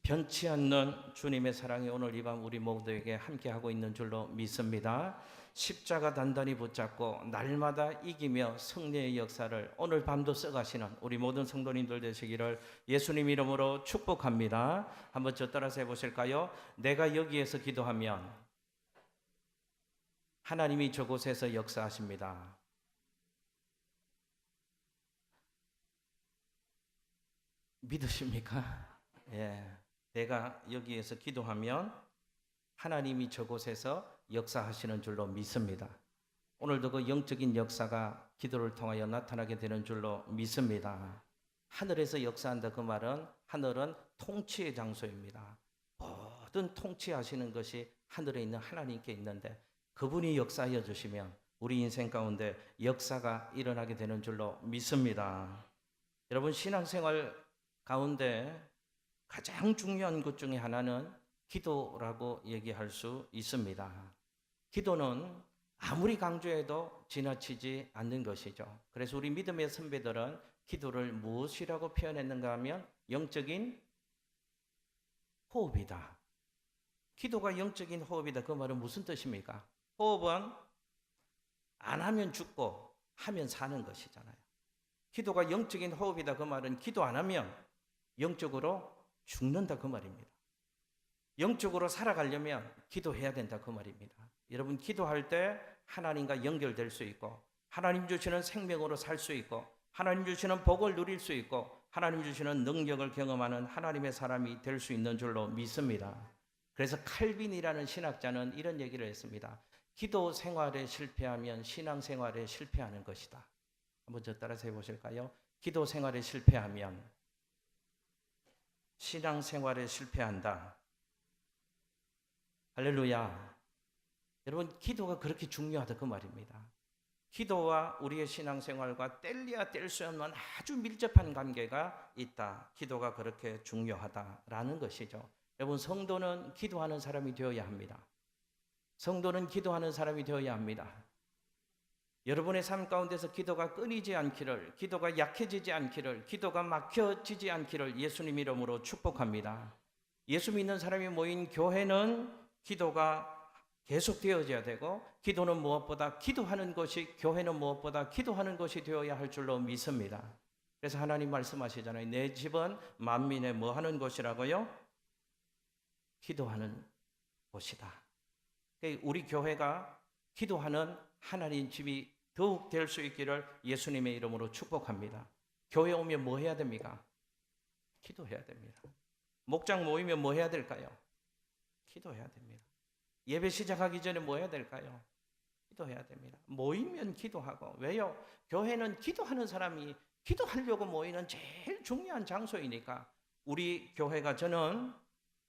변치 않는 주님의 사랑이 오늘 이 밤 우리 모두에게 함께하고 있는 줄로 믿습니다. 십자가 단단히 붙잡고 날마다 이기며 승리의 역사를 오늘 밤도 써가시는 우리 모든 성도님들 되시기를 예수님 이름으로 축복합니다. 한번 저 따라서 해보실까요? 내가 여기에서 기도하면 하나님이 저곳에서 역사하십니다. 믿으십니까? 예. 내가 여기에서 기도하면 하나님이 저곳에서 역사하시는 줄로 믿습니다. 오늘도 그 영적인 역사가 기도를 통하여 나타나게 되는 줄로 믿습니다. 하늘에서 역사한다 그 말은 하늘은 통치의 장소입니다. 모든 통치하시는 것이 하늘에 있는 하나님께 있는데 그분이 역사하여 주시면 우리 인생 가운데 역사가 일어나게 되는 줄로 믿습니다. 여러분 신앙생활 가운데 가장 중요한 것 중에 하나는 기도라고 얘기할 수 있습니다. 기도는 아무리 강조해도 지나치지 않는 것이죠. 그래서 우리 믿음의 선배들은 기도를 무엇이라고 표현했는가 하면 영적인 호흡이다. 기도가 영적인 호흡이다. 그 말은 무슨 뜻입니까? 호흡은 안 하면 죽고 하면 사는 것이잖아요. 기도가 영적인 호흡이다. 그 말은 기도 안 하면 영적으로 죽는다 그 말입니다. 영적으로 살아가려면 기도해야 된다 그 말입니다. 여러분 기도할 때 하나님과 연결될 수 있고 하나님 주시는 생명으로 살 수 있고 하나님 주시는 복을 누릴 수 있고 하나님 주시는 능력을 경험하는 하나님의 사람이 될 수 있는 줄로 믿습니다. 그래서 칼빈이라는 신학자는 이런 얘기를 했습니다. 기도 생활에 실패하면 신앙 생활에 실패하는 것이다. 한번 저 따라서 해보실까요? 기도 생활에 실패하면 신앙생활에 실패한다. 할렐루야. 여러분 기도가 그렇게 중요하다 그 말입니다. 기도와 우리의 신앙생활과 뗄래야 뗄 수 없는 아주 밀접한 관계가 있다. 기도가 그렇게 중요하다라는 것이죠. 여러분 성도는 기도하는 사람이 되어야 합니다. 성도는 기도하는 사람이 되어야 합니다. 여러분의 삶 가운데서 기도가 끊이지 않기를, 기도가 약해지지 않기를, 기도가 막혀지지 않기를 예수님 이름으로 축복합니다. 예수 믿는 사람이 모인 교회는 기도가 계속되어져야 되고 기도는 무엇보다 기도하는 것이 교회는 무엇보다 기도하는 것이 되어야 할 줄로 믿습니다. 그래서 하나님 말씀하시잖아요. 내 집은 만민의 뭐 하는 곳이라고요? 기도하는 곳이다. 우리 교회가 기도하는 하나님 집이 더욱 될 수 있기를 예수님의 이름으로 축복합니다. 교회 오면 뭐 해야 됩니까? 기도해야 됩니다. 목장 모이면 뭐 해야 될까요? 기도해야 됩니다. 예배 시작하기 전에 뭐 해야 될까요? 기도해야 됩니다. 모이면 기도하고. 왜요? 교회는 기도하는 사람이 기도하려고 모이는 제일 중요한 장소이니까 우리 교회가 저는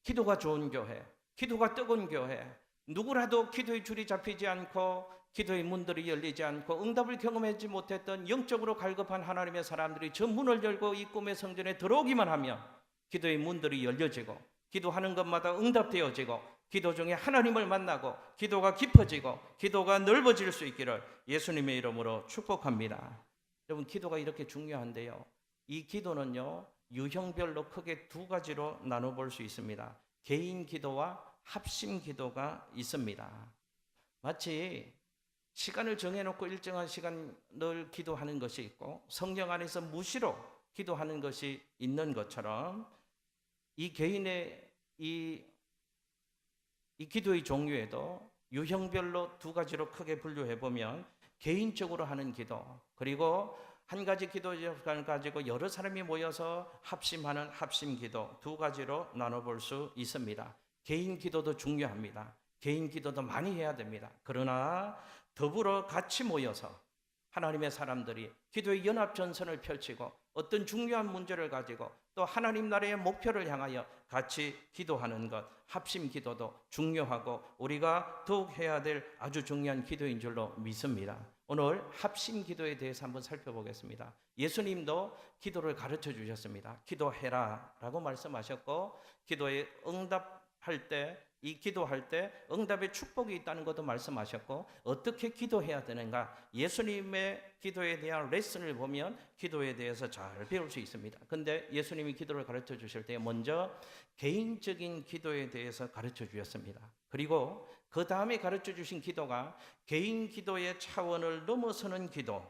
기도가 좋은 교회, 기도가 뜨거운 교회, 누구라도 기도의 줄이 잡히지 않고 기도의 문들이 열리지 않고 응답을 경험하지 못했던 영적으로 갈급한 하나님의 사람들이 저 문을 열고 이 꿈의 성전에 들어오기만 하면 기도의 문들이 열려지고 기도하는 것마다 응답되어지고 기도 중에 하나님을 만나고 기도가 깊어지고 기도가 넓어질 수 있기를 예수님의 이름으로 축복합니다. 여러분 기도가 이렇게 중요한데요. 이 기도는요 유형별로 크게 두 가지로 나눠볼 수 있습니다. 개인 기도와 합심 기도가 있습니다. 마치 시간을 정해놓고 일정한 시간을 기도하는 것이 있고 성령 안에서 무시로 기도하는 것이 있는 것처럼 이 개인의 이 기도의 종류에도 유형별로 두 가지로 크게 분류해 보면 개인적으로 하는 기도 그리고 한 가지 기도를 가지고 여러 사람이 모여서 합심하는 합심 기도 두 가지로 나눠볼 수 있습니다. 개인 기도도 중요합니다. 개인 기도도 많이 해야 됩니다. 그러나 더불어 같이 모여서 하나님의 사람들이 기도의 연합전선을 펼치고 어떤 중요한 문제를 가지고 또 하나님 나라의 목표를 향하여 같이 기도하는 것 합심 기도도 중요하고 우리가 더욱 해야 될 아주 중요한 기도인 줄로 믿습니다. 오늘 합심 기도에 대해서 한번 살펴보겠습니다. 예수님도 기도를 가르쳐 주셨습니다. 기도해라 라고 말씀하셨고 기도에 응답 할 때, 이 기도할 때 응답의 축복이 있다는 것도 말씀하셨고, 어떻게 기도해야 되는가, 예수님의 기도에 대한 레슨을 보면 기도에 대해서 잘 배울 수 있습니다. 근데 예수님이 기도를 가르쳐 주실 때 먼저 개인적인 기도에 대해서 가르쳐 주셨습니다. 그리고 그 다음에 가르쳐 주신 기도가 개인 기도의 차원을 넘어서는 기도,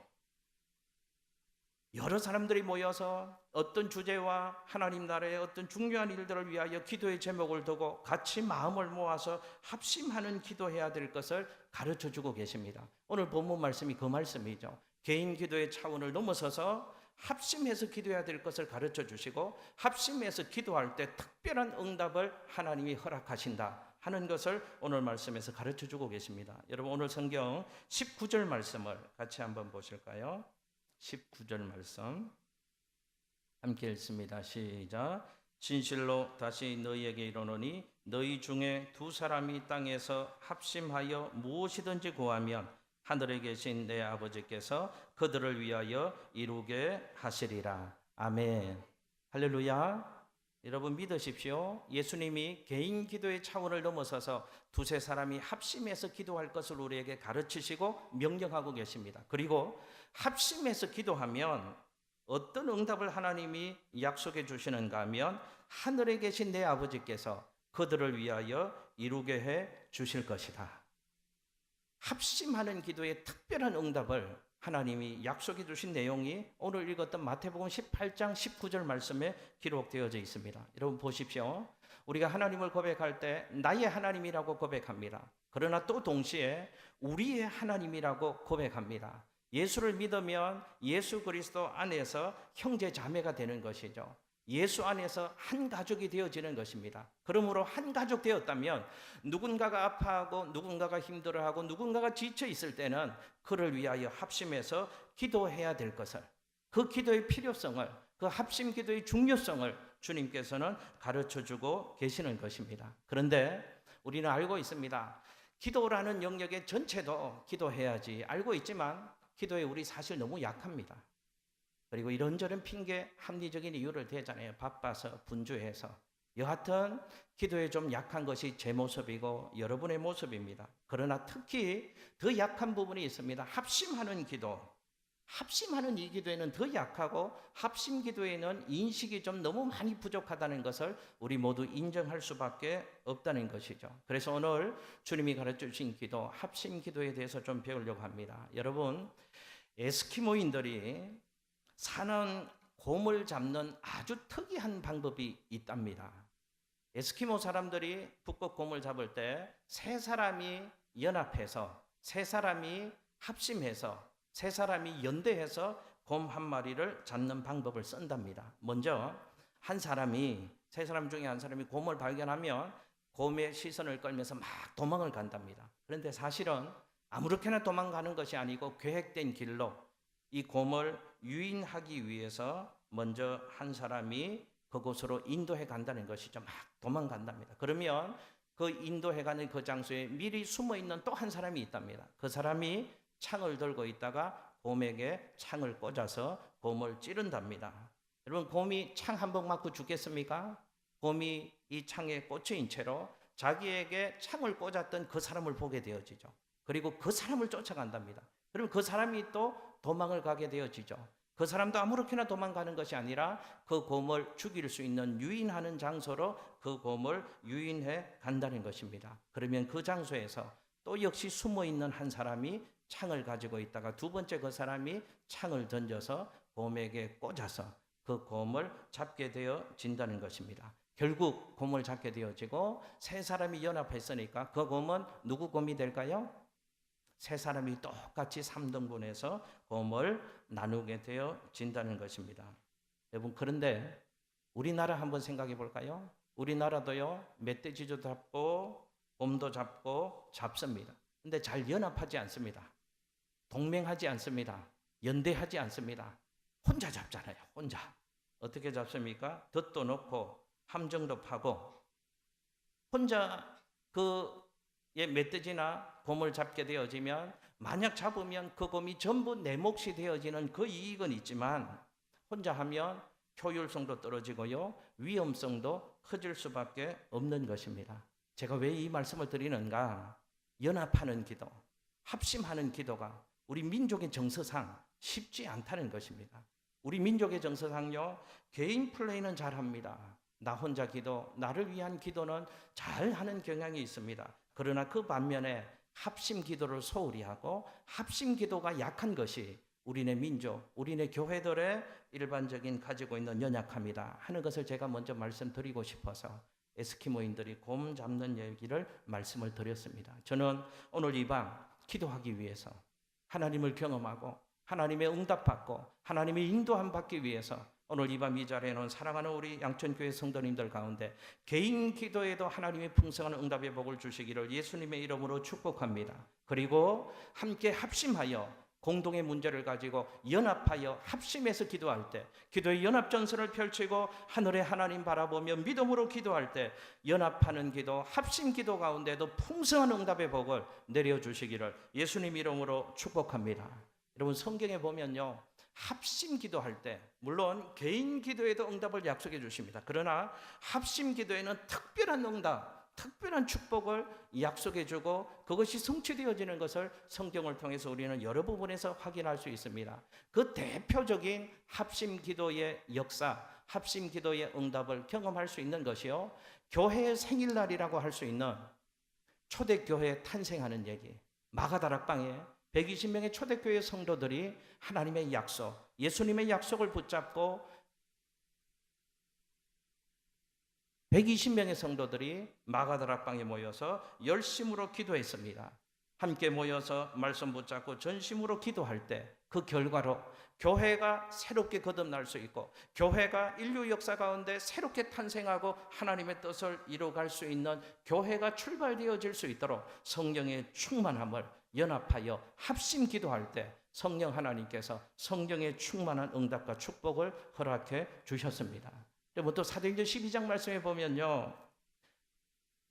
여러 사람들이 모여서 어떤 주제와 하나님 나라의 어떤 중요한 일들을 위하여 기도의 제목을 두고 같이 마음을 모아서 합심하는 기도해야 될 것을 가르쳐 주고 계십니다. 오늘 본문 말씀이 그 말씀이죠. 개인 기도의 차원을 넘어서서 합심해서 기도해야 될 것을 가르쳐 주시고, 합심해서 기도할 때 특별한 응답을 하나님이 허락하신다 하는 것을 오늘 말씀에서 가르쳐 주고 계십니다. 여러분, 오늘 성경 19절 말씀을 같이 한번 보실까요? 19절 말씀 함께 읽습니다. 시작. 진실로 다시 너희에게 이르노니 너희 중에 두 사람이 땅에서 합심하여 무엇이든지 구하면 하늘에 계신 내 아버지께서 그들을 위하여 이루게 하시리라. 아멘. 할렐루야. 여러분 믿으십시오. 예수님이 개인 기도의 차원을 넘어서서 두세 사람이 합심해서 기도할 것을 우리에게 가르치시고 명령하고 계십니다. 그리고 합심해서 기도하면 어떤 응답을 하나님이 약속해 주시는가 하면 하늘에 계신 내 아버지께서 그들을 위하여 이루게 해 주실 것이다. 합심하는 기도에 특별한 응답을 하나님이 약속해 주신 내용이 오늘 읽었던 마태복음 18장 19절 말씀에 기록되어져 있습니다. 여러분 보십시오. 우리가 하나님을 고백할 때 나의 하나님이라고 고백합니다. 그러나 또 동시에 우리의 하나님이라고 고백합니다. 예수를 믿으면 예수 그리스도 안에서 형제 자매가 되는 것이죠. 예수 안에서 한 가족이 되어지는 것입니다. 그러므로 한 가족 되었다면 누군가가 아파하고 누군가가 힘들어하고 누군가가 지쳐 있을 때는 그를 위하여 합심해서 기도해야 될 것을, 그 기도의 필요성을, 그 합심 기도의 중요성을 주님께서는 가르쳐주고 계시는 것입니다. 그런데 우리는 알고 있습니다. 기도라는 영역의 전체도 기도해야지 알고 있지만 기도에 우리 사실 너무 약합니다. 그리고 이런저런 핑계, 합리적인 이유를 대잖아요. 바빠서, 분주해서. 여하튼 기도에 좀 약한 것이 제 모습이고 여러분의 모습입니다. 그러나 특히 더 약한 부분이 있습니다. 합심하는 기도. 합심하는 이 기도에는 더 약하고 합심 기도에는 인식이 좀 너무 많이 부족하다는 것을 우리 모두 인정할 수밖에 없다는 것이죠. 그래서 오늘 주님이 가르쳐 주신 기도, 합심 기도에 대해서 좀 배우려고 합니다. 여러분, 에스키모인들이 사는 곰을 잡는 아주 특이한 방법이 있답니다. 에스키모 사람들이 북극 곰을 잡을 때 세 사람이 연합해서, 세 사람이 합심해서, 세 사람이 연대해서 곰 한 마리를 잡는 방법을 쓴답니다. 먼저 세 사람 중에 한 사람이 곰을 발견하면 곰의 시선을 끌면서 막 도망을 간답니다. 그런데 사실은 아무렇게나 도망가는 것이 아니고 계획된 길로 이 곰을 유인하기 위해서 먼저 한 사람이 그곳으로 인도해 간다는 것이죠. 막 도망간답니다. 그러면 그 인도해 가는 그 장소에 미리 숨어 있는 또 한 사람이 있답니다. 그 사람이 창을 들고 있다가 곰에게 창을 꽂아서 곰을 찌른답니다. 여러분, 곰이 창 한 방 맞고 죽겠습니까? 곰이 이 창에 꽂혀인 채로 자기에게 창을 꽂았던 그 사람을 보게 되어지죠. 그리고 그 사람을 쫓아간답니다. 그럼 그 사람이 또 도망을 가게 되어지죠. 그 사람도 아무렇게나 도망가는 것이 아니라 그 곰을 죽일 수 있는 유인하는 장소로 그 곰을 유인해 간다는 것입니다. 그러면 그 장소에서 또 역시 숨어 있는 한 사람이 창을 가지고 있다가 두 번째 그 사람이 창을 던져서 곰에게 꽂아서 그 곰을 잡게 되어진다는 것입니다. 결국 곰을 잡게 되어지고 세 사람이 연합했으니까 그 곰은 누구 곰이 될까요? 세 사람이 똑같이 3등분해서 곰을 나누게 되어진다는 것입니다. 여러분, 그런데 우리나라 한번 생각해 볼까요? 우리나라도요, 멧돼지도 잡고 곰도 잡고 잡습니다. 근데 잘 연합하지 않습니다. 동맹하지 않습니다. 연대하지 않습니다. 혼자 잡잖아요. 혼자. 어떻게 잡습니까? 덫도 놓고 함정도 파고 혼자 멧돼지나 곰을 잡게 되어지면 만약 잡으면 그 곰이 전부 내 몫이 되어지는 그 이익은 있지만 혼자 하면 효율성도 떨어지고요, 위험성도 커질 수밖에 없는 것입니다. 제가 왜 이 말씀을 드리는가? 연합하는 기도, 합심하는 기도가 우리 민족의 정서상 쉽지 않다는 것입니다. 우리 민족의 정서상요, 개인 플레이는 잘합니다. 나 혼자 기도, 나를 위한 기도는 잘하는 경향이 있습니다. 그러나 그 반면에 합심 기도를 소홀히 하고 합심 기도가 약한 것이 우리네 민족, 우리네 교회들의 일반적인 가지고 있는 연약함이다 하는 것을 제가 먼저 말씀드리고 싶어서 에스키모인들이 곰 잡는 얘기를 말씀을 드렸습니다. 저는 오늘 이 밤 기도하기 위해서 하나님을 경험하고 하나님의 응답받고 하나님의 인도함 받기 위해서 오늘 이 밤 이 자리에 놓은 사랑하는 우리 양천교회 성도님들 가운데 개인 기도에도 하나님의 풍성한 응답의 복을 주시기를 예수님의 이름으로 축복합니다. 그리고 함께 합심하여 공동의 문제를 가지고 연합하여 합심해서 기도할 때, 기도의 연합전선을 펼치고 하늘의 하나님 바라보며 믿음으로 기도할 때 연합하는 기도, 합심 기도 가운데도 풍성한 응답의 복을 내려주시기를 예수님 이름으로 축복합니다. 여러분, 성경에 보면요, 합심 기도할 때 물론 개인 기도에도 응답을 약속해 주십니다. 그러나 합심 기도에는 특별한 응답, 특별한 축복을 약속해 주고 그것이 성취되어지는 것을 성경을 통해서 우리는 여러 부분에서 확인할 수 있습니다. 그 대표적인 합심 기도의 역사, 합심 기도의 응답을 경험할 수 있는 것이요, 교회의 생일날이라고 할 수 있는 초대교회 탄생하는 얘기. 마가다락방에 120명의 초대교회 성도들이 하나님의 약속, 예수님의 약속을 붙잡고 120명의 성도들이 마가다락방에 모여서 열심으로 기도했습니다. 함께 모여서 말씀 붙잡고 전심으로 기도할 때 그 결과로 교회가 새롭게 거듭날 수 있고 교회가 인류 역사 가운데 새롭게 탄생하고 하나님의 뜻을 이루어갈 수 있는 교회가 출발되어질 수 있도록 성령의 충만함을 연합하여 합심 기도할 때 성령 하나님께서 성령의 충만한 응답과 축복을 허락해 주셨습니다. 또 사도행전 12장 말씀에 보면요,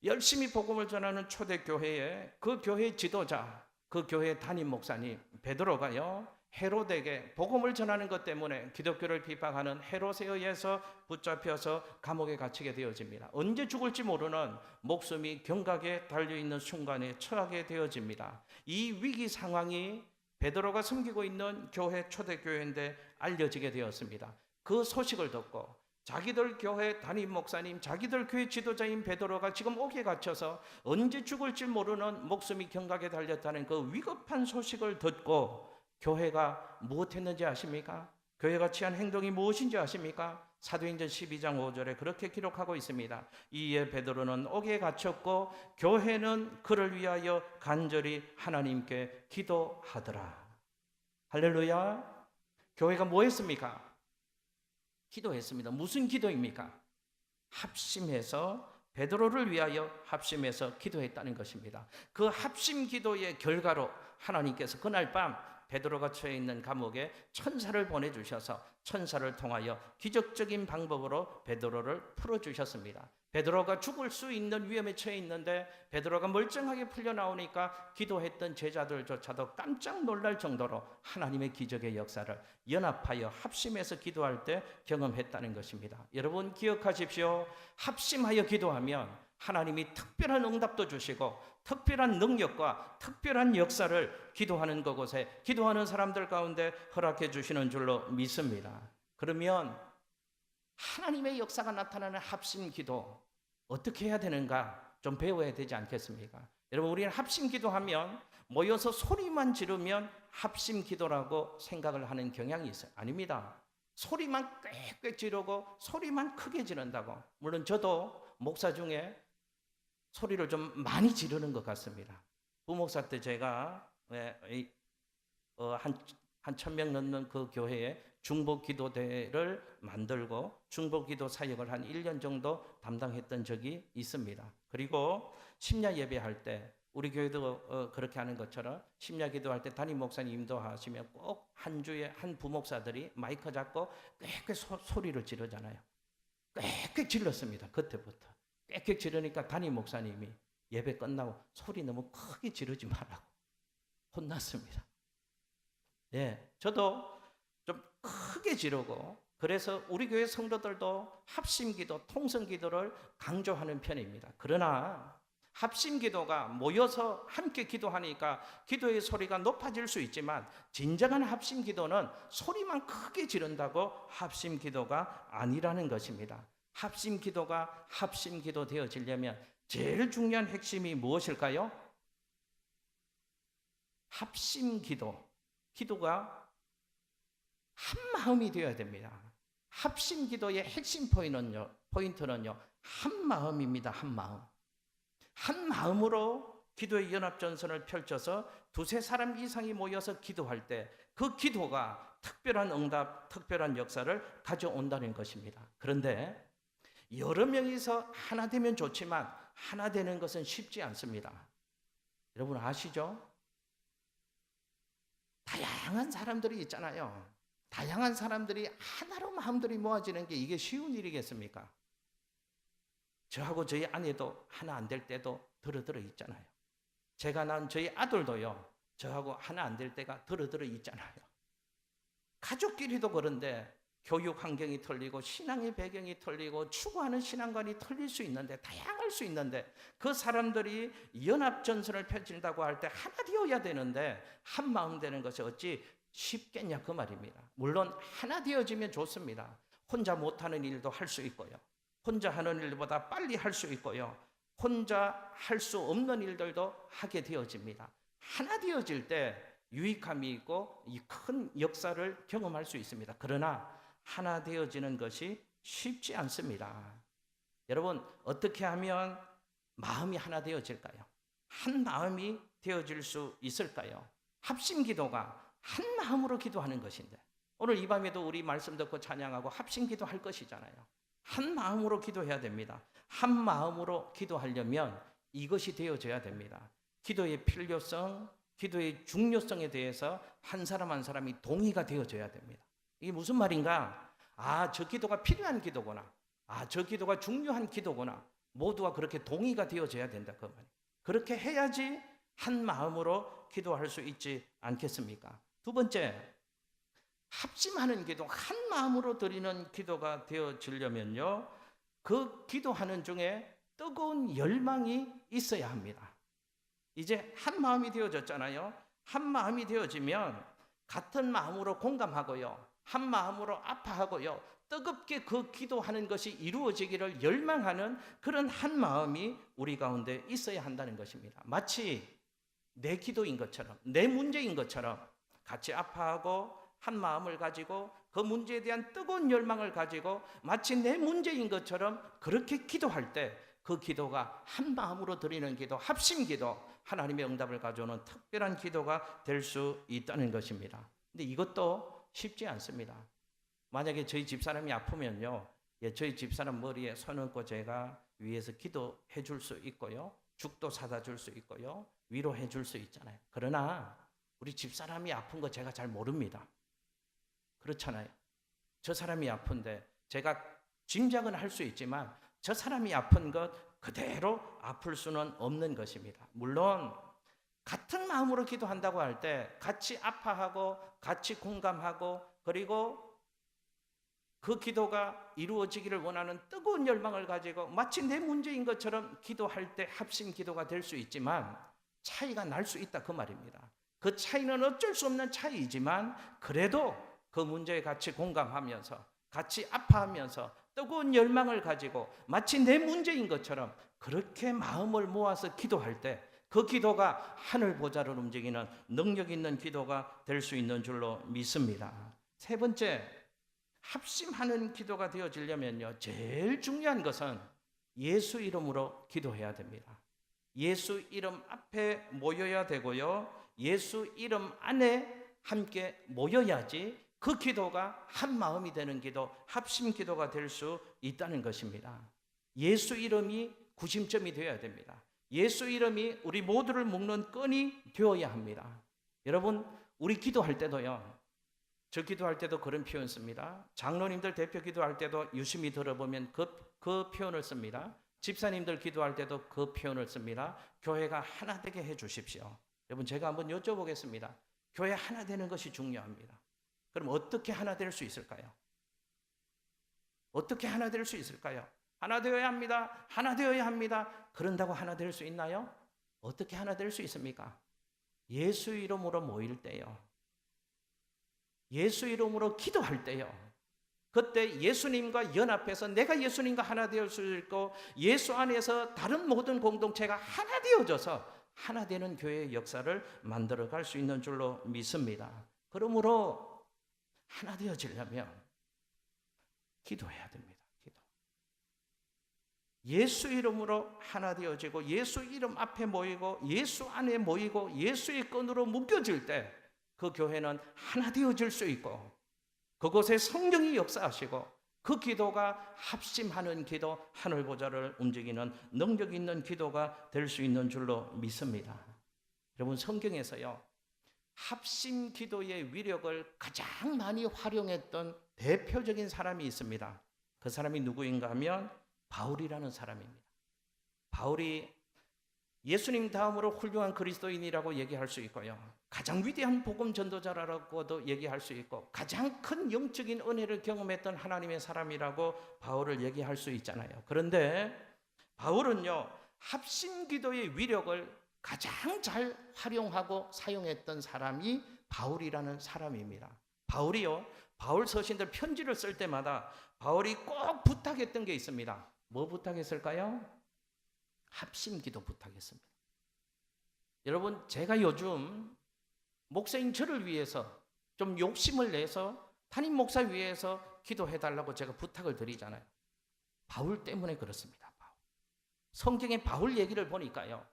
열심히 복음을 전하는 초대교회의 그 교회의 지도자, 그 교회의 담임 목사님 베드로가요, 헤롯에게 복음을 전하는 것 때문에 기독교를 비판하는 헤롯에 의해서 붙잡혀서 감옥에 갇히게 되어집니다. 언제 죽을지 모르는 목숨이 경각에 달려있는 순간에 처하게 되어집니다. 이 위기 상황이 베드로가 섬기고 있는 교회 초대교회인데 알려지게 되었습니다. 그 소식을 듣고 자기들 교회 담임 목사님, 자기들 교회 지도자인 베드로가 지금 옥에 갇혀서 언제 죽을지 모르는 목숨이 경각에 달렸다는 그 위급한 소식을 듣고 교회가 무엇했는지 아십니까? 교회가 취한 행동이 무엇인지 아십니까? 사도행전 12장 5절에 그렇게 기록하고 있습니다. 이에 베드로는 옥에 갇혔고 교회는 그를 위하여 간절히 하나님께 기도하더라. 할렐루야. 교회가 뭐 했습니까? 기도했습니다. 무슨 기도입니까? 합심해서 베드로를 위하여 합심해서 기도했다는 것입니다. 그 합심 기도의 결과로 하나님께서 그날 밤 베드로가 처해 있는 감옥에 천사를 보내주셔서 천사를 통하여 기적적인 방법으로 베드로를 풀어주셨습니다. 베드로가 죽을 수 있는 위험에 처해 있는데 베드로가 멀쩡하게 풀려나오니까 기도했던 제자들조차도 깜짝 놀랄 정도로 하나님의 기적의 역사를 연합하여 합심해서 기도할 때 경험했다는 것입니다. 여러분 기억하십시오. 합심하여 기도하면 하나님이 특별한 응답도 주시고 특별한 능력과 특별한 역사를 기도하는 그곳에 기도하는 사람들 가운데 허락해 주시는 줄로 믿습니다. 그러면 하나님의 역사가 나타나는 합심 기도 어떻게 해야 되는가 좀 배워야 되지 않겠습니까? 여러분, 우리는 합심 기도하면 모여서 소리만 지르면 합심 기도라고 생각을 하는 경향이 있어요. 아닙니다. 소리만 꽥꽥 지르고 소리만 크게 지른다고. 물론 저도 목사 중에 소리를 좀 많이 지르는 것 같습니다. 부목사 때 제가 한 1,000명 넘는 그 교회에 중보기도대를 만들고 중보기도 사역을 한 1년 정도 담당했던 적이 있습니다. 그리고 심야 예배할 때 우리 교회도 그렇게 하는 것처럼 심야 기도할 때 담임 목사님 인도하시면 꼭 한 주에 한 부목사들이 마이크 잡고 꽥꽥 소리를 지르잖아요. 꽥꽥 질렀습니다. 그때부터. 꽥꽥 지르니까 담임 목사님이 예배 끝나고 소리 너무 크게 지르지 말라고 혼났습니다. 네, 저도 좀 크게 지르고 그래서 우리 교회 성도들도 합심기도, 통성기도를 강조하는 편입니다. 그러나 합심기도가 모여서 함께 기도하니까 기도의 소리가 높아질 수 있지만 진정한 합심기도는 소리만 크게 지른다고 합심기도가 아니라는 것입니다. 합심기도가 합심기도 되어지려면 제일 중요한 핵심이 무엇일까요? 합심기도, 기도가 한 마음이 되어야 됩니다. 합심기도의 핵심 포인트는요, 한 마음입니다. 한 마음. 한 마음으로 기도의 연합전선을 펼쳐서 두세 사람 이상이 모여서 기도할 때 그 기도가 특별한 응답, 특별한 역사를 가져온다는 것입니다. 그런데 여러 명이서 하나 되면 좋지만 하나 되는 것은 쉽지 않습니다. 여러분 아시죠? 다양한 사람들이 있잖아요. 다양한 사람들이 하나로 마음들이 모아지는 게 이게 쉬운 일이겠습니까? 저하고 저희 아내도 하나 안 될 때도 들어 있잖아요. 제가 낳은 저희 아들도요, 저하고 하나 안 될 때가 들어 있잖아요. 가족끼리도 그런데 교육 환경이 틀리고 신앙의 배경이 틀리고 추구하는 신앙관이 틀릴 수 있는데, 다양할 수 있는데 그 사람들이 연합전선을 펼친다고 할 때 하나 되어야 되는데 한 마음 되는 것이 어찌 쉽겠냐 그 말입니다. 물론 하나 되어지면 좋습니다. 혼자 못하는 일도 할 수 있고요, 혼자 하는 일보다 빨리 할 수 있고요, 혼자 할 수 없는 일들도 하게 되어집니다. 하나 되어질 때 유익함이 있고 이 큰 역사를 경험할 수 있습니다. 그러나 하나 되어지는 것이 쉽지 않습니다. 여러분 어떻게 하면 마음이 하나 되어질까요? 한 마음이 되어질 수 있을까요? 합심기도가 한 마음으로 기도하는 것인데, 오늘 이 밤에도 우리 말씀 듣고 찬양하고 합심기도 할 것이잖아요. 한 마음으로 기도해야 됩니다. 한 마음으로 기도하려면 이것이 되어져야 됩니다. 기도의 필요성, 기도의 중요성에 대해서 한 사람 한 사람이 동의가 되어져야 됩니다. 이게 무슨 말인가? 저 기도가 필요한 기도구나. 저 기도가 중요한 기도구나. 모두가 그렇게 동의가 되어져야 된다 그 말이에요. 그렇게 해야지 한 마음으로 기도할 수 있지 않겠습니까? 두 번째, 합심하는 기도, 한 마음으로 드리는 기도가 되어지려면요, 그 기도하는 중에 뜨거운 열망이 있어야 합니다. 이제 한 마음이 되어졌잖아요. 한 마음이 되어지면 같은 마음으로 공감하고요, 한 마음으로 아파하고요, 뜨겁게 그 기도하는 것이 이루어지기를 열망하는 그런 한 마음이 우리 가운데 있어야 한다는 것입니다. 마치 내 기도인 것처럼, 내 문제인 것처럼 같이 아파하고 한 마음을 가지고 그 문제에 대한 뜨거운 열망을 가지고 마치 내 문제인 것처럼 그렇게 기도할 때 그 기도가 한 마음으로 드리는 기도, 합심기도, 하나님의 응답을 가져오는 특별한 기도가 될 수 있다는 것입니다. 근데 이것도 쉽지 않습니다. 만약에 저희 집사람이 아프면요, 저희 집사람 머리에 손 얹고 제가 위에서 기도해 줄 수 있고요, 죽도 사다 줄 수 있고요, 위로해 줄 수 있잖아요. 그러나 우리 집사람이 아픈 거 제가 잘 모릅니다. 그렇잖아요. 저 사람이 아픈데 제가 짐작은 할 수 있지만 저 사람이 아픈 것 그대로 아플 수는 없는 것입니다. 물론 같은 마음으로 기도한다고 할 때 같이 아파하고 같이 공감하고 그리고 그 기도가 이루어지기를 원하는 뜨거운 열망을 가지고 마치 내 문제인 것처럼 기도할 때 합심 기도가 될 수 있지만 차이가 날 수 있다 그 말입니다. 그 차이는 어쩔 수 없는 차이이지만 그래도 그 문제에 같이 공감하면서 같이 아파하면서 뜨거운 열망을 가지고 마치 내 문제인 것처럼 그렇게 마음을 모아서 기도할 때 그 기도가 하늘 보좌를 움직이는 능력 있는 기도가 될 수 있는 줄로 믿습니다. 세 번째, 합심하는 기도가 되어지려면요, 제일 중요한 것은 예수 이름으로 기도해야 됩니다. 예수 이름 앞에 모여야 되고요, 예수 이름 안에 함께 모여야지 그 기도가 한 마음이 되는 기도, 합심 기도가 될 수 있다는 것입니다. 예수 이름이 구심점이 되어야 됩니다. 예수 이름이 우리 모두를 묶는 끈이 되어야 합니다. 여러분, 우리 기도할 때도요, 저 기도할 때도 그런 표현 씁니다. 장로님들 대표 기도할 때도 유심히 들어보면 그 표현을 씁니다. 집사님들 기도할 때도 그 표현을 씁니다. 교회가 하나 되게 해 주십시오. 여러분, 제가 한번 여쭤보겠습니다. 교회 하나 되는 것이 중요합니다. 그럼 어떻게 하나 될 수 있을까요? 어떻게 하나 될 수 있을까요? 하나 되어야 합니다. 하나 되어야 합니다. 그런다고 하나 될 수 있나요? 어떻게 하나 될 수 있습니까? 예수 이름으로 모일 때요. 예수 이름으로 기도할 때요. 그때 예수님과 연합해서 내가 예수님과 하나 되어 수 있고 예수 안에서 다른 모든 공동체가 하나 되어져서 하나 되는 교회의 역사를 만들어갈 수 있는 줄로 믿습니다. 그러므로 하나 되어지려면 기도해야 됩니다. 기도. 예수 이름으로 하나 되어지고 예수 이름 앞에 모이고 예수 안에 모이고 예수의 끈으로 묶여질 때 그 교회는 하나 되어질 수 있고 그곳에 성령이 역사하시고 그 기도가 합심하는 기도, 하늘 보좌를 움직이는 능력 있는 기도가 될 수 있는 줄로 믿습니다. 여러분 성경에서요. 합심 기도의 위력을 가장 많이 활용했던 대표적인 사람이 있습니다. 그 사람이 누구인가 하면 바울이라는 사람입니다. 바울이 예수님 다음으로 훌륭한 그리스도인이라고 얘기할 수 있고요. 가장 위대한 복음 전도자라고도 얘기할 수 있고 가장 큰 영적인 은혜를 경험했던 하나님의 사람이라고 바울을 얘기할 수 있잖아요. 그런데 바울은요. 합심 기도의 위력을 가장 잘 활용하고 사용했던 사람이 바울이라는 사람입니다. 바울이요. 바울 서신들 편지를 쓸 때마다 바울이 꼭 부탁했던 게 있습니다. 뭐 부탁했을까요? 합심 기도 부탁했습니다. 여러분 제가 요즘 목사인 저를 위해서 좀 욕심을 내서 담임 목사 위해서 기도해달라고 제가 부탁을 드리잖아요. 바울 때문에 그렇습니다. 바울. 성경의 바울 얘기를 보니까요.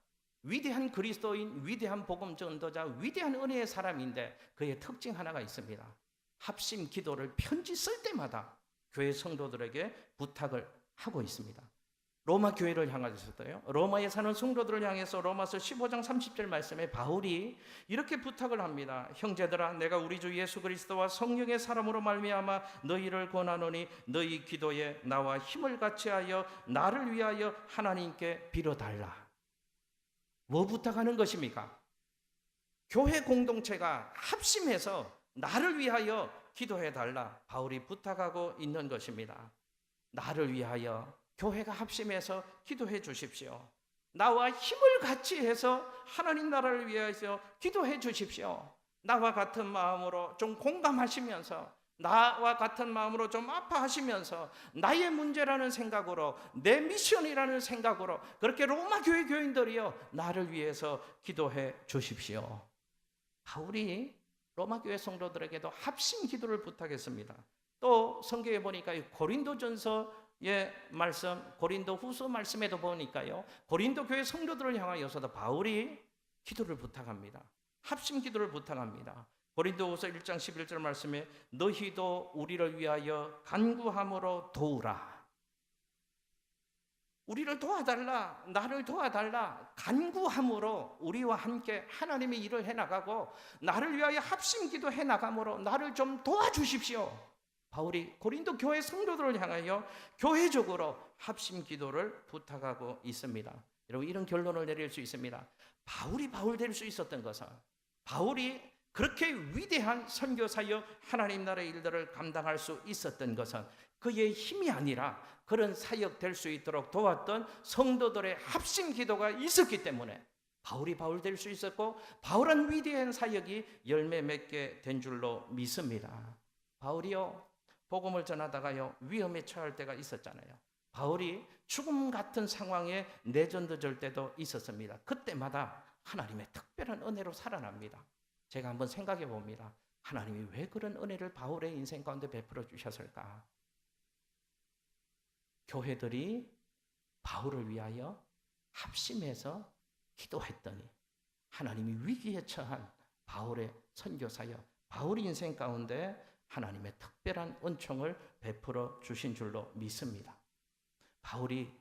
위대한 그리스도인, 위대한 복음 전도자, 위대한 은혜의 사람인데 그의 특징 하나가 있습니다. 합심 기도를 편지 쓸 때마다 교회 성도들에게 부탁을 하고 있습니다. 로마 교회를 향하셨어요. 로마에 사는 성도들을 향해서 로마서 15장 30절 말씀에 바울이 이렇게 부탁을 합니다. 형제들아 내가 우리 주 예수 그리스도와 성령의 사람으로 말미암아 너희를 권하노니 너희 기도에 나와 힘을 같이하여 나를 위하여 하나님께 빌어달라. 뭐 부탁하는 것입니까? 교회 공동체가 합심해서 나를 위하여 기도해달라. 바울이 부탁하고 있는 것입니다. 나를 위하여 교회가 합심해서 기도해 주십시오. 나와 힘을 같이 해서 하나님 나라를 위해서 기도해 주십시오. 나와 같은 마음으로 좀 공감하시면서 나와 같은 마음으로 좀 아파하시면서 나의 문제라는 생각으로 내 미션이라는 생각으로 그렇게 로마 교회 교인들이요 나를 위해서 기도해 주십시오. 바울이 로마 교회 성도들에게도 합심 기도를 부탁했습니다. 또 성경에 보니까 고린도전서 말씀, 고린도 후서 말씀에도 보니까요. 고린도 교회 성도들을 향하여서도 바울이 기도를 부탁합니다. 합심 기도를 부탁합니다. 고린도 후서 1장 11절 말씀에 너희도 우리를 위하여 간구함으로 도우라. 우리를 도와달라, 나를 도와달라, 간구함으로 우리와 함께 하나님의 일을 해나가고 나를 위하여 합심 기도 해나감으로 나를 좀 도와주십시오. 바울이 고린도 교회 성도들을 향하여 교회적으로 합심 기도를 부탁하고 있습니다. 여러분 이런 결론을 내릴 수 있습니다. 바울이 바울 될 수 있었던 것은 바울이 그렇게 위대한 선교사여 하나님 나라의 일들을 감당할 수 있었던 것은 그의 힘이 아니라 그런 사역 될 수 있도록 도왔던 성도들의 합심 기도가 있었기 때문에 바울이 바울 될 수 있었고 바울은 위대한 사역이 열매 맺게 된 줄로 믿습니다. 바울이요 복음을 전하다가요 위험에 처할 때가 있었잖아요. 바울이 죽음 같은 상황에 내전도질 때도 있었습니다. 그때마다 하나님의 특별한 은혜로 살아납니다. 제가 한번 생각해 봅니다. 하나님이 왜 그런 은혜를 바울의 인생 가운데 베풀어 주셨을까? 교회들이 바울을 위하여 합심해서 기도했더니 하나님이 위기에 처한 바울의 선교사여 바울의 인생 가운데 하나님의 특별한 은총을 베풀어 주신 줄로 믿습니다. 바울이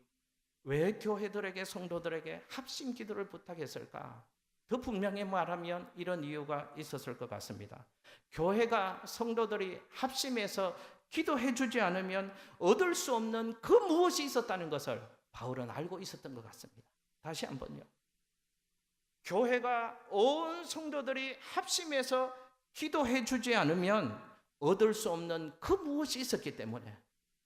왜 교회들에게 성도들에게 합심 기도를 부탁했을까? 더 분명히 말하면 이런 이유가 있었을 것 같습니다. 교회가 성도들이 합심해서 기도해 주지 않으면 얻을 수 없는 그 무엇이 있었다는 것을 바울은 알고 있었던 것 같습니다. 다시 한번요. 교회가 온 성도들이 합심해서 기도해 주지 않으면 얻을 수 없는 그 무엇이 있었기 때문에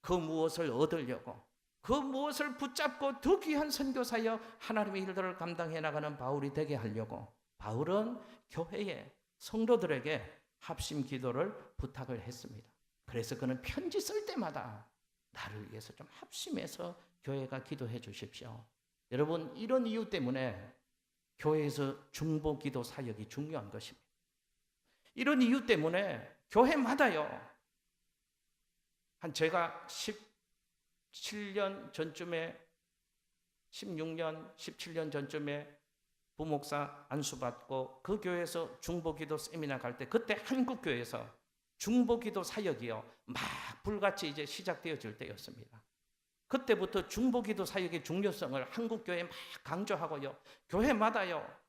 그 무엇을 얻으려고, 그 무엇을 붙잡고 더 귀한 선교사여 하나님의 일들을 감당해 나가는 바울이 되게 하려고 바울은 교회의 성도들에게 합심 기도를 부탁을 했습니다. 그래서 그는 편지 쓸 때마다 나를 위해서 좀 합심해서 교회가 기도해 주십시오. 여러분, 이런 이유 때문에 교회에서 중보 기도 사역이 중요한 것입니다. 이런 이유 때문에 교회마다요, 제가 17년 전쯤에 16년, 17년 전쯤에 부목사 안수받고 그 교회에서 중보기도 세미나 갈 때 그때 한국교회에서 중보기도 사역이요 막 불같이 이제 시작되어질 때였습니다. 그때부터 중보기도 사역의 중요성을 한국교회에 막 강조하고요, 교회마다요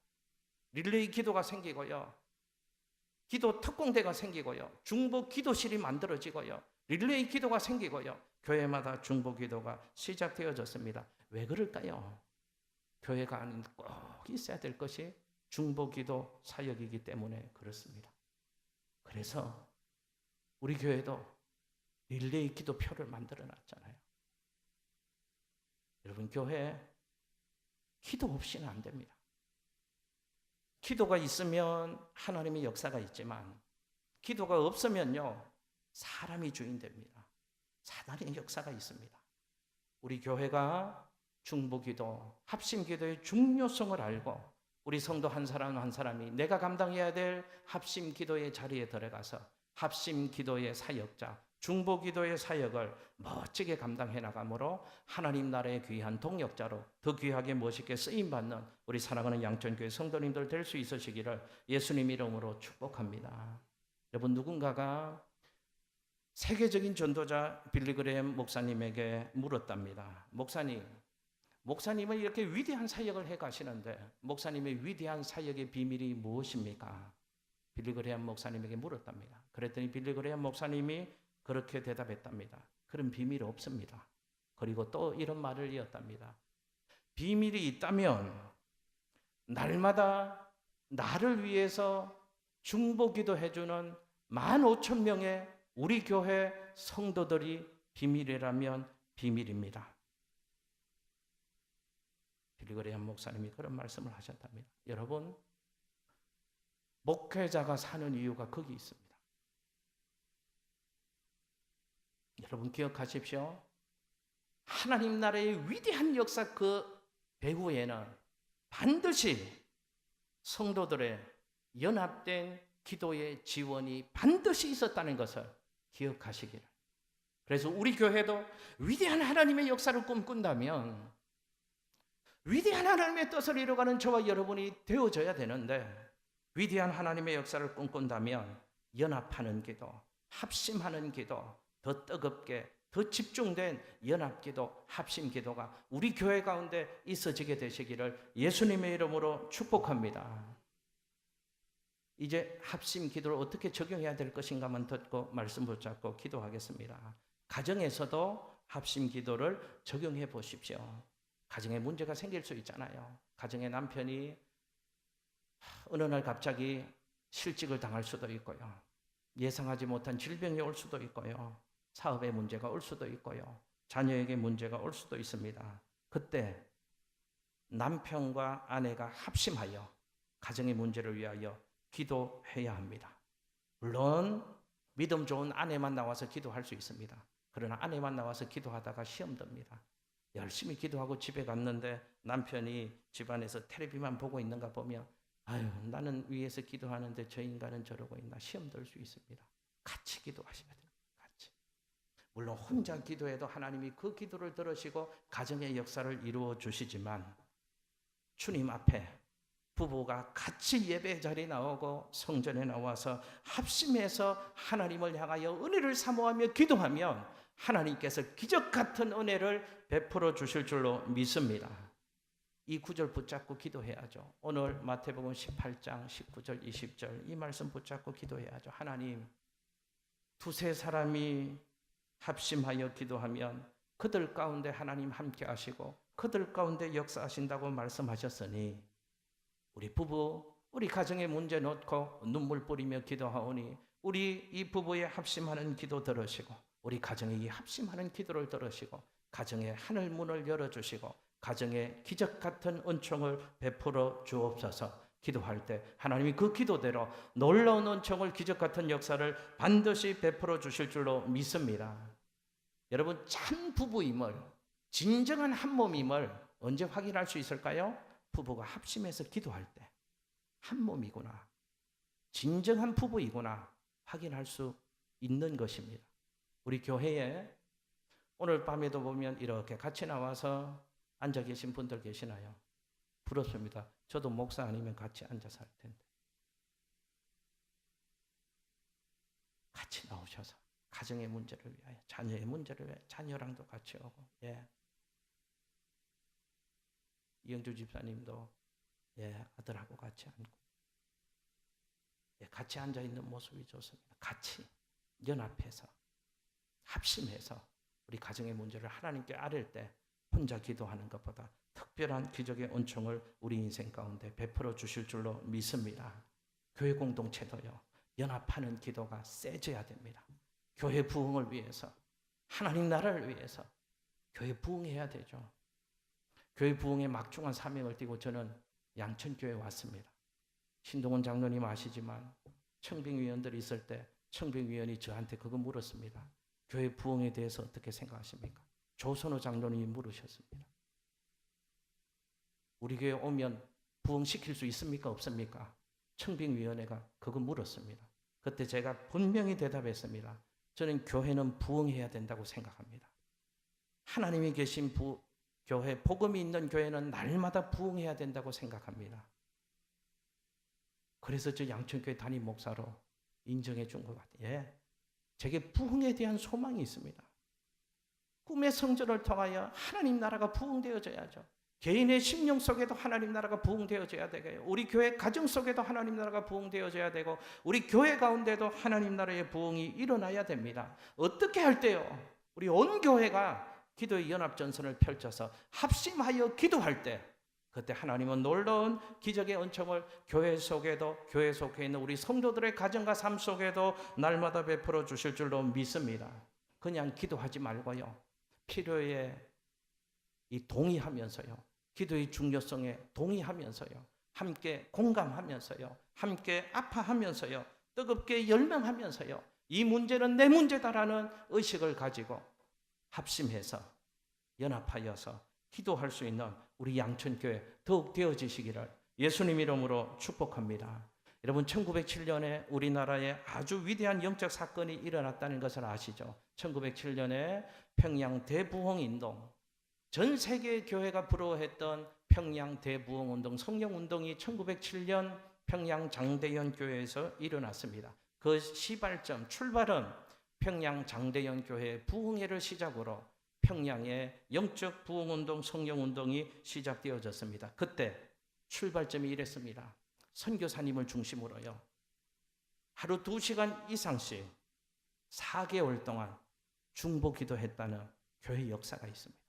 릴레이 기도가 생기고요, 기도 특공대가 생기고요, 중보 기도실이 만들어지고요, 릴레이 기도가 생기고요, 교회마다 중보 기도가 시작되어졌습니다. 왜 그럴까요? 교회가 안에 꼭 있어야 될 것이 중보 기도 사역이기 때문에 그렇습니다. 그래서 우리 교회도 릴레이 기도표를 만들어 놨잖아요. 여러분, 교회 기도 없이는 안 됩니다. 기도가 있으면 하나님의 역사가 있지만 기도가 없으면요 사람이 주인 됩니다. 사단의 역사가 있습니다. 우리 교회가 중보기도, 합심기도의 중요성을 알고 우리 성도 한 사람 한 사람이 내가 감당해야 될 합심기도의 자리에 들어가서 합심기도의 사역자, 중보기도의 사역을 멋지게 감당해 나가므로 하나님 나라의 귀한 동역자로 더 귀하게 멋있게 쓰임받는 우리 사랑하는 양천교회 성도님들 될 수 있으시기를 예수님 이름으로 축복합니다. 여러분, 누군가가 세계적인 전도자 빌리그레햄 목사님에게 물었답니다. 목사님은 이렇게 위대한 사역을 해 가시는데 목사님의 위대한 사역의 비밀이 무엇입니까? 빌리그레햄 목사님에게 물었답니다. 그랬더니 빌리그레햄 목사님이 그렇게 대답했답니다. 그런 비밀이 없습니다. 그리고 또 이런 말을 이었답니다. 비밀이 있다면 날마다 나를 위해서 중보기도 해주는 15,000명의 우리 교회 성도들이 비밀이라면 비밀입니다. 빌리그레햄 목사님이 그런 말씀을 하셨답니다. 여러분, 목회자가 사는 이유가 거기 있습니다. 여러분 기억하십시오. 하나님 나라의 위대한 역사 그 배후에는 반드시 성도들의 연합된 기도의 지원이 반드시 있었다는 것을 기억하시기를. 그래서 우리 교회도 위대한 하나님의 역사를 꿈꾼다면 위대한 하나님의 뜻을 이루어가는 저와 여러분이 되어져야 되는데, 위대한 하나님의 역사를 꿈꾼다면 연합하는 기도, 합심하는 기도, 더 뜨겁게 더 집중된 연합기도, 합심기도가 우리 교회 가운데 있어지게 되시기를 예수님의 이름으로 축복합니다. 이제 합심기도를 어떻게 적용해야 될 것인가만 듣고 말씀 붙잡고 기도하겠습니다. 가정에서도 합심기도를 적용해 보십시오. 가정에 문제가 생길 수 있잖아요. 가정의 남편이 어느 날 갑자기 실직을 당할 수도 있고요, 예상하지 못한 질병이 올 수도 있고요, 사업에 문제가 올 수도 있고요, 자녀에게 문제가 올 수도 있습니다. 그때 남편과 아내가 합심하여 가정의 문제를 위하여 기도해야 합니다. 물론 믿음 좋은 아내만 나와서 기도할 수 있습니다. 그러나 아내만 나와서 기도하다가 시험 듭니다. 열심히 기도하고 집에 갔는데 남편이 집안에서 텔레비만 보고 있는가 보면 아유, 나는 위에서 기도하는데 저 인간은 저러고 있나, 시험 들 수 있습니다. 같이 기도하셔야 돼요. 같이. 물론 혼자 기도해도 하나님이 그 기도를 들으시고 가정의 역사를 이루어 주시지만 주님 앞에 부부가 같이 예배 자리에 나오고 성전에 나와서 합심해서 하나님을 향하여 은혜를 사모하며 기도하면 하나님께서 기적 같은 은혜를 베풀어 주실 줄로 믿습니다. 이 구절 붙잡고 기도해야죠. 오늘 마태복음 18장 19절 20절 이 말씀 붙잡고 기도해야죠. 하나님, 두세 사람이 합심하여 기도하면 그들 가운데 하나님 함께 하시고 그들 가운데 역사하신다고 말씀하셨으니 우리 부부, 우리 가정의 문제 놓고 눈물 뿌리며 기도하오니 우리 이 부부의 합심하는 기도 들으시고 우리 가정에 이 합심하는 기도를 들으시고 가정의 하늘 문을 열어주시고 가정에 기적 같은 은총을 베풀어 주옵소서. 기도할 때 하나님이 그 기도대로 놀라운 은총을 기적 같은 역사를 반드시 베풀어 주실 줄로 믿습니다. 여러분, 참 부부임을, 진정한 한 몸임을 언제 확인할 수 있을까요? 부부가 합심해서 기도할 때 한 몸이구나, 진정한 부부이구나 확인할 수 있는 것입니다. 우리 교회에 오늘 밤에도 보면 이렇게 같이 나와서 앉아 계신 분들 계시나요? 부럽습니다. 저도 목사 아니면 같이 앉아서 할 텐데. 같이 나오셔서 가정의 문제를 위하여, 자녀의 문제를 위하여, 자녀랑도 같이 오고, 이영주 집사님도 아들하고 같이 앉고, 같이 앉아 있는 모습이 좋습니다. 같이 연합해서 합심해서 우리 가정의 문제를 하나님께 아뢰 때 혼자 기도하는 것보다 특별한 기적의 은총을 우리 인생 가운데 베풀어 주실 줄로 믿습니다. 교회 공동체도요, 연합하는 기도가 세져야 됩니다. 교회 부흥을 위해서, 하나님 나라를 위해서 교회 부흥해야 되죠. 교회 부흥의 막중한 사명을 띠고 저는 양천교회에 왔습니다. 신동훈 장로님 아시지만 청빙위원들이 있을 때 청빙위원이 저한테 그거 물었습니다. 교회 부흥에 대해서 어떻게 생각하십니까? 조선호 장로님이 물으셨습니다. 우리 교회 오면 부흥시킬 수 있습니까? 없습니까? 청빙위원회가 그거 물었습니다. 그때 제가 분명히 대답했습니다. 저는 교회는 부흥해야 된다고 생각합니다. 하나님이 계신 교회, 복음이 있는 교회는 날마다 부흥해야 된다고 생각합니다. 그래서 저 양천교회 담임 목사로 인정해 준 것 같아요. 제게 부흥에 대한 소망이 있습니다. 꿈의 성전을 통하여 하나님 나라가 부흥되어져야죠. 개인의 심령 속에도 하나님 나라가 부흥되어져야 되고요. 우리 교회 가정 속에도 하나님 나라가 부흥되어져야 되고 우리 교회 가운데도 하나님 나라의 부흥이 일어나야 됩니다. 어떻게 할 때요? 우리 온 교회가 기도의 연합전선을 펼쳐서 합심하여 기도할 때 그때 하나님은 놀라운 기적의 은총을 교회 속에도, 교회 속에 있는 우리 성도들의 가정과 삶 속에도 날마다 베풀어 주실 줄로 믿습니다. 그냥 기도하지 말고요, 필요에 동의하면서요, 기도의 중요성에 동의하면서요, 함께 공감하면서요, 함께 아파하면서요, 뜨겁게 열명하면서요, 이 문제는 내 문제다라는 의식을 가지고 합심해서 연합하여서 기도할 수 있는 우리 양천교회 더욱 되어지시기를 예수님 이름으로 축복합니다. 여러분, 1907년에 우리나라에 아주 위대한 영적 사건이 일어났다는 것을 아시죠? 1907년에 평양 대부흥운동, 전 세계의 교회가 부러워했던 평양 대부흥운동, 성령운동이 1907년 평양 장대현 교회에서 일어났습니다. 그 시발점, 출발은 평양 장대현 교회 부흥회를 시작으로 평양의 영적 부흥운동, 성령운동이 시작되어졌습니다. 그때 출발점이 이랬습니다. 선교사님을 중심으로요, 하루 2시간 이상씩 4개월 동안 중보 기도했다는 교회 역사가 있습니다.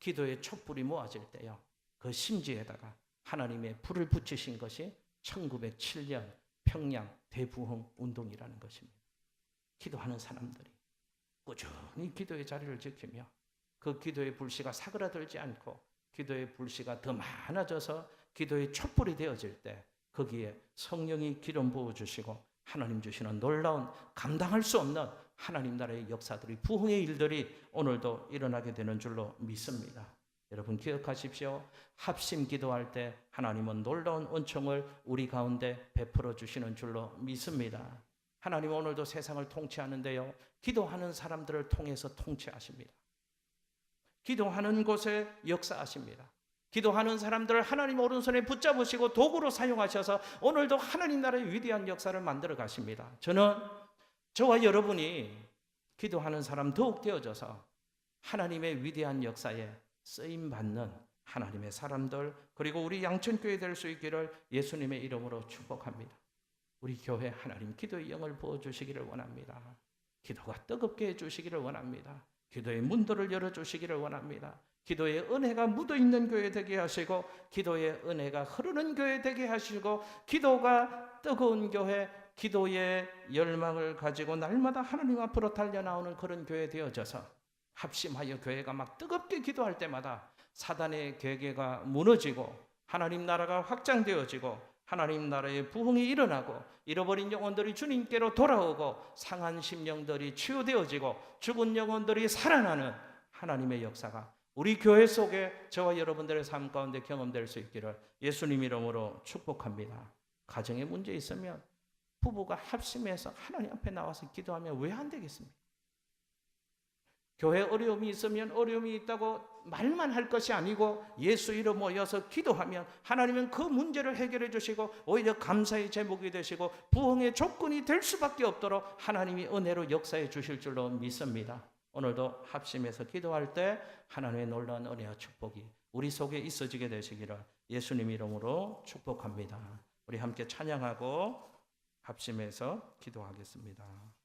기도의 촛불이 모아질 때요, 그 심지에다가 하나님의 불을 붙이신 것이 1907년 평양 대부흥 운동이라는 것입니다. 기도하는 사람들이 꾸준히 기도의 자리를 지키며 그 기도의 불씨가 사그라들지 않고 기도의 불씨가 더 많아져서 기도의 촛불이 되어질 때 거기에 성령이 기름 부어주시고 하나님 주시는 놀라운 감당할 수 없는 하나님 나라의 역사들이, 부흥의 일들이 오늘도 일어나게 되는 줄로 믿습니다. 여러분 기억하십시오. 합심 기도할 때 하나님은 놀라운 은총을 우리 가운데 베풀어 주시는 줄로 믿습니다. 하나님은 오늘도 세상을 통치하는데요, 기도하는 사람들을 통해서 통치하십니다. 기도하는 곳에 역사하십니다. 기도하는 사람들을 하나님 오른손에 붙잡으시고 도구로 사용하셔서 오늘도 하나님 나라의 위대한 역사를 만들어 가십니다. 저는 저와 여러분이 기도하는 사람 더욱 되어져서 하나님의 위대한 역사에 쓰임받는 하나님의 사람들, 그리고 우리 양천교회 될 수 있기를 예수님의 이름으로 축복합니다. 우리 교회 하나님 기도의 영을 부어주시기를 원합니다. 기도가 뜨겁게 해주시기를 원합니다. 기도의 문들을 열어주시기를 원합니다. 기도의 은혜가 묻어있는 교회 되게 하시고 기도의 은혜가 흐르는 교회 되게 하시고 기도가 뜨거운 교회, 기도의 열망을 가지고 날마다 하나님 앞으로 달려나오는 그런 교회 되어져서 합심하여 교회가 막 뜨겁게 기도할 때마다 사단의 계계가 무너지고 하나님 나라가 확장되어지고 하나님 나라의 부흥이 일어나고 잃어버린 영혼들이 주님께로 돌아오고 상한 심령들이 치유되어지고 죽은 영혼들이 살아나는 하나님의 역사가 우리 교회 속에 저와 여러분들의 삶 가운데 경험될 수 있기를 예수님 이름으로 축복합니다. 가정에 문제 있으면 부부가 합심해서 하나님 앞에 나와서 기도하면 왜 안 되겠습니까? 교회 어려움이 있으면 어려움이 있다고 말만 할 것이 아니고 예수 이름 모여서 기도하면 하나님은 그 문제를 해결해 주시고 오히려 감사의 제목이 되시고 부흥의 조건이 될 수밖에 없도록 하나님이 은혜로 역사해 주실 줄로 믿습니다. 오늘도 합심해서 기도할 때 하나님의 놀라운 은혜와 축복이 우리 속에 있어지게 되시기를 예수님 이름으로 축복합니다. 우리 함께 찬양하고 합심해서 기도하겠습니다.